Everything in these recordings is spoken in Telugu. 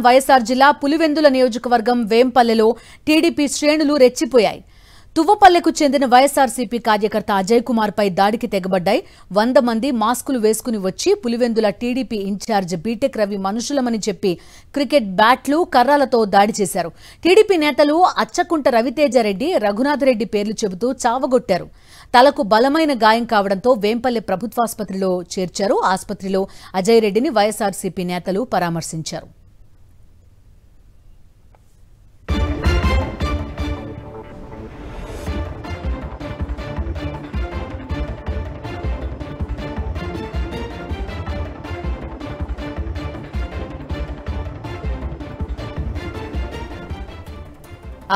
వైఎస్ఆర్ జిల్లా పులివెందుల నియోజకవర్గం వేంపల్లెలో టీడీపీ శ్రేణులు రెచ్చిపోయాయి. తువ్వపల్లెకు చెందిన వైఎస్ఆర్సీపీ కార్యకర్త అజయ్ కుమార్ పై దాడికి తెగబడ్డాయి. 100 మంది మాస్కులు వేసుకుని వచ్చి Pulivendula TDP incharge B Tech Ravi మనుషులమని చెప్పి క్రికెట్ బ్యాట్లు, కర్రలతో దాడి చేశారు. టీడీపీ నేతలు అచ్చకుంట రవితేజరెడ్డి, రఘునాథరెడ్డి పేర్లు చెబుతూ చావగొట్టారు. తలకు బలమైన గాయం కావడంతో వేంపల్లె ప్రభుత్వాసుపత్రిలో చేర్చారు. ఆసుపత్రిలో అజయ్ రెడ్డిని వైఎస్ఆర్సీపీ నేతలు పరామర్శించారు.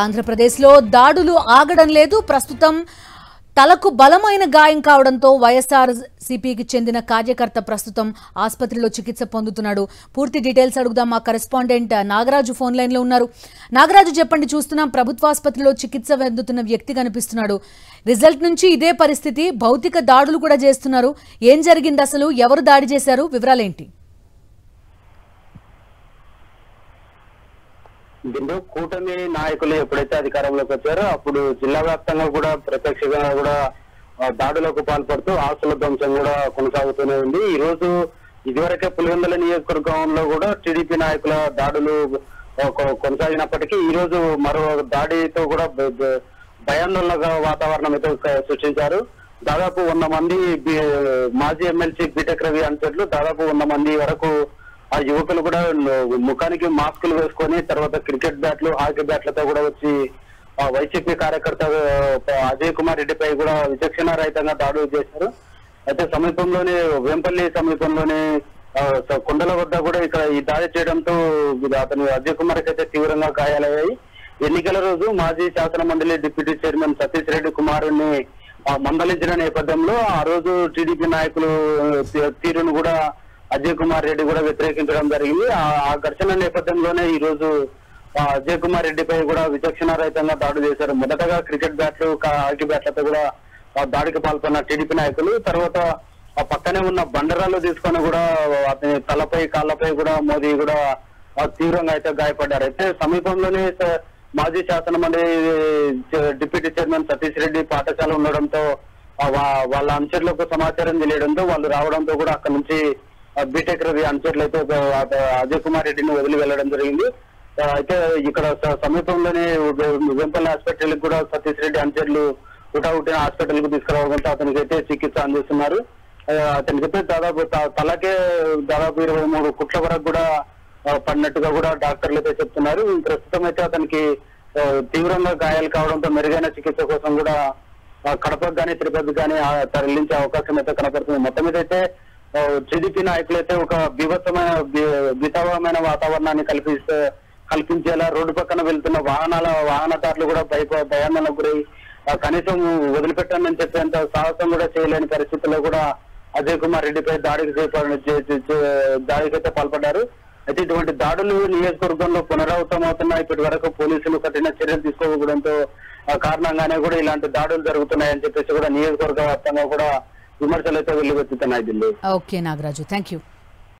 ఆంధ్రప్రదేశ్లో దాడులు ఆగడం లేదు. ప్రస్తుతం తలకు బలమైన గాయం కావడంతో వైఎస్ఆర్సీపీకి చెందిన కార్యకర్త ప్రస్తుతం ఆసుపత్రిలో చికిత్స పొందుతున్నాడు. పూర్తి డీటెయిల్స్ అడుగుదాం. మా కరెస్పాండెంట్ నాగరాజు ఫోన్ లైన్ లో ఉన్నారు. నాగరాజు, చెప్పండి. చూస్తున్నాం ప్రభుత్వాసుపత్రిలో చికిత్స పొందుతున్న వ్యక్తి కనిపిస్తున్నాడు. రిజల్ట్ నుంచి ఇదే పరిస్థితి, భౌతిక దాడులు కూడా చేస్తున్నారు. ఏం జరిగింది అసలు? ఎవరు దాడి చేశారు? వివరాలేంటి? దీంతో కూటమి నాయకులు ఎప్పుడైతే అధికారంలోకి వచ్చారో అప్పుడు జిల్లా వ్యాప్తంగా కూడా ప్రత్యక్షంగా కూడా దాడులకు పాల్పడుతూ ఆస్తుల ధ్వంసం కూడా కొనసాగుతూనే ఉంది. ఈ రోజు ఇదివరకే పులివెందుల నియోజకవర్గంలో కూడా టీడీపీ నాయకుల దాడులు కొనసాగినప్పటికీ ఈ రోజు మరో దాడితో కూడా భయాందోళన వాతావరణం అయితే సృష్టించారు. దాదాపు 100 మంది మాజీ ఎమ్మెల్సీ బీటెక్ రవి అనుచరులు, దాదాపు 100 మంది వరకు ఆ యువకులు కూడా ముఖానికి మాస్కులు వేసుకొని తర్వాత క్రికెట్ బ్యాట్లు, హాకీ బ్యాట్లతో కూడా వచ్చి వైసీపీ కార్యకర్త అజయ్ కుమార్ రెడ్డిపై కూడా విచక్షణ రహితంగా దాడులు చేశారు. అయితే సమీపంలోనే వేంపల్లి సమీపంలోనే కొండల వద్ద కూడా ఇక్కడ ఈ దాడి చేయడంతో అతను అజయ్ కుమార్ అయితే తీవ్రంగా గాయాలయ్యాయి. ఎన్నికల రోజు మాజీ శాసన మండలి డిప్యూటీ చైర్మన్ సతీష్ రెడ్డి కుమారుని మందలించిన నేపథ్యంలో ఆ రోజు టీడీపీ నాయకులు తీరును కూడా అజయ్ కుమార్ రెడ్డి కూడా వ్యతిరేకించడం జరిగింది. ఆ ఘర్షణ నేపథ్యంలోనే ఈ రోజు అజయ్ కుమార్ రెడ్డిపై కూడా విచక్షణ రహితంగా దాడులు చేశారు. మొదటగా క్రికెట్ బ్యాట్లు, హాకీ బ్యాట్లతో కూడా దాడికి పాల్గొన్న టీడీపీ నాయకులు తర్వాత ఆ పక్కనే ఉన్న బండరాలు తీసుకొని కూడా అతని తలపై, కాళ్లపై కూడా మోదీ కూడా తీవ్రంగా అయితే గాయపడ్డారు. అయితే సమీపంలోనే మాజీ శాసన మండలి డిప్యూటీ చైర్మన్ సతీష్ రెడ్డి పాఠశాల ఉండడంతో వాళ్ళ అనుచరులకు సమాచారం తెలియడంతో వాళ్ళు రావడంతో కూడా అక్కడ నుంచి బీటెక్ రవి అనుచరులు అయితే అజయ్ కుమార్ రెడ్డిని వదిలి వెళ్లడం జరిగింది. అయితే ఇక్కడ సమీపంలోనే వెంపల్లి హాస్పిటల్ కూడా సతీష్ రెడ్డి అనుచరులు హుటాహుటిన హాస్పిటల్ కు తీసుకురావడంతో అతనికి అయితే చికిత్స అందిస్తున్నారు. అతనికైతే తలకే దాదాపు 23 కుట్ల వరకు కూడా పడినట్టుగా కూడా డాక్టర్లు అయితే చెప్తున్నారు. ప్రస్తుతం అయితే అతనికి తీవ్రంగా గాయాలు కావడంతో మెరుగైన చికిత్స కోసం కూడా కడపకు కానీ తిరుపతికి కానీ తరలించే అవకాశం అయితే కనపడుతుంది. మొత్తం మీద అయితే టీడీపీ నాయకులు అయితే ఒక భీతావహమైన వాతావరణాన్ని కల్పించేలా రోడ్డు పక్కన వెళ్తున్న వాహనదారులు కూడా భయాందోళనకు గురై కనీసం వదిలిపెట్టామని చెప్పేంత సాహసం కూడా చేయలేని పరిస్థితుల్లో కూడా అజయ్ కుమార్ రెడ్డిపై దాడికైతే పాల్పడ్డారు. అయితే ఇటువంటి దాడులు నియోజకవర్గంలో పునరావృతమవుతున్నాయి. ఇప్పటి వరకు పోలీసులు కఠిన చర్యలు తీసుకోకపోవడంతో కారణంగానే కూడా ఇలాంటి దాడులు జరుగుతున్నాయని చెప్పేసి కూడా నియోజకవర్గ వ్యాప్తంగా కూడా విమర్శలు అయితే వెల్లువెత్తుతున్నాయి. Okay Nagaraju, thank you.